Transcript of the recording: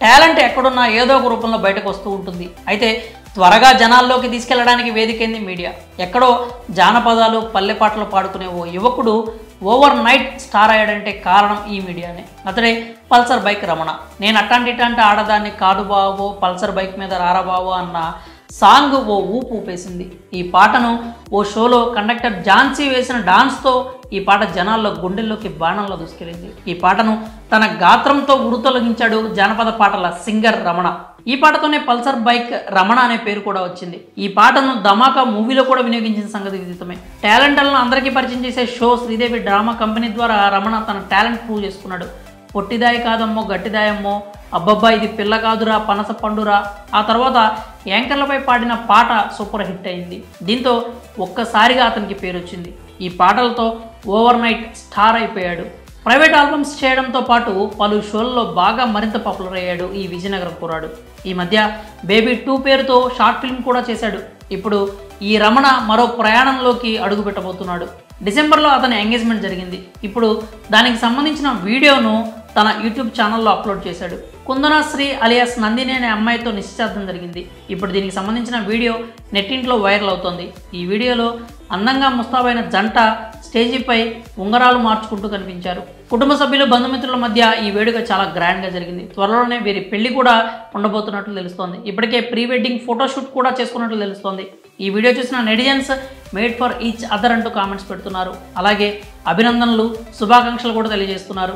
Talent ఎక్కడున్నా ఏదో ఒక రూపంలో బయటకు వస్తూ ఉంటుంది. అయితే త్వరగా జనాల్లోకి తీసుకెళ్లడానికి వేదికైంది మీడియా. ఎక్కడో జానపదాలు పల్లె పాటలు పాడుకునే ఓ యువకుడు ఓవర్ నైట్ స్టార్ అయ్యాడంటే కారణం ఈ మీడియానే. అతడే పల్సర్ బైక్ రమణ. నేను అట్టాంటి ఇట్లాంటి ఆడదాన్ని కాదు బావో, పల్సర్ బైక్ మీద రారా బావో అన్న సాంగ్ ఓ ఊపు ఊపేసింది. ఈ పాటను ఓ షోలో కండక్టర్ ఝాన్సీ వేసిన డాన్స్తో ఈ పాట జనాల్లో గుండెల్లోకి బాణంలో దూసుకెళ్ళింది. ఈ పాటను తన గాత్రంతో ఉరుతొలగించాడు జానపద పాటల సింగర్ రమణ. ఈ పాటతోనే పల్సర్ బైక్ రమణ అనే పేరు కూడా వచ్చింది. ఈ పాటను ధమాకా మూవీలో కూడా వినియోగించిన సంగతి విదితమే. టాలెంట్లను అందరికీ పరిచయం చేసే షో శ్రీదేవి డ్రామా కంపెనీ ద్వారా రమణ తన టాలెంట్ ప్రూవ్ చేసుకున్నాడు. పొట్టిదాయి కాదమ్మో గట్టిదాయమ్మో, అబ్బబ్బా ఇది పిల్ల కాదురా పనస పండురా, ఆ తర్వాత యాంకర్లపై పాడిన పాట సూపర్ హిట్ అయింది. దీంతో ఒక్కసారిగా అతనికి పేరు వచ్చింది. ఈ పాటలతో ఓవర్ నైట్ స్టార్ అయిపోయాడు. ప్రైవేట్ ఆల్బమ్స్ చేయడంతో పాటు పలు షోల్లో బాగా మరింత పాపులర్ అయ్యాడు ఈ విజయనగరం కుర్రాడు. ఈ మధ్య బేబీ 2 పేరుతో షార్ట్ ఫిల్మ్ కూడా చేశాడు. ఇప్పుడు ఈ రమణ మరో ప్రయాణంలోకి అడుగు పెట్టబోతున్నాడు. డిసెంబర్లో అతని ఎంగేజ్మెంట్ జరిగింది. ఇప్పుడు దానికి సంబంధించిన వీడియోను తన యూట్యూబ్ ఛానల్లో అప్లోడ్ చేశాడు. కుందనాశ్రీ అలియాస్ నందిని అనే అమ్మాయితో నిశ్చితార్థం జరిగింది. ఇప్పుడు దీనికి సంబంధించిన వీడియో నెట్టింట్లో వైరల్ అవుతోంది. ఈ వీడియోలో అందంగా ముస్తాబైన జంట స్టేజీపై ఉంగరాలు మార్చుకుంటూ కనిపించారు. కుటుంబ సభ్యులు బంధుమిత్రుల మధ్య ఈ వేడుక చాలా గ్రాండ్గా జరిగింది. త్వరలోనే వీరి పెళ్లి కూడా ఉండబోతున్నట్లు తెలుస్తోంది. ఇప్పటికే ప్రీ వెడ్డింగ్ ఫోటోషూట్ కూడా చేసుకున్నట్లు తెలుస్తోంది. ఈ వీడియో చూసిన netizens made for each other అంటూ కామెంట్స్ పెడుతున్నారు. అలాగే అభినందనలు, శుభాకాంక్షలు కూడా తెలియజేస్తున్నారు.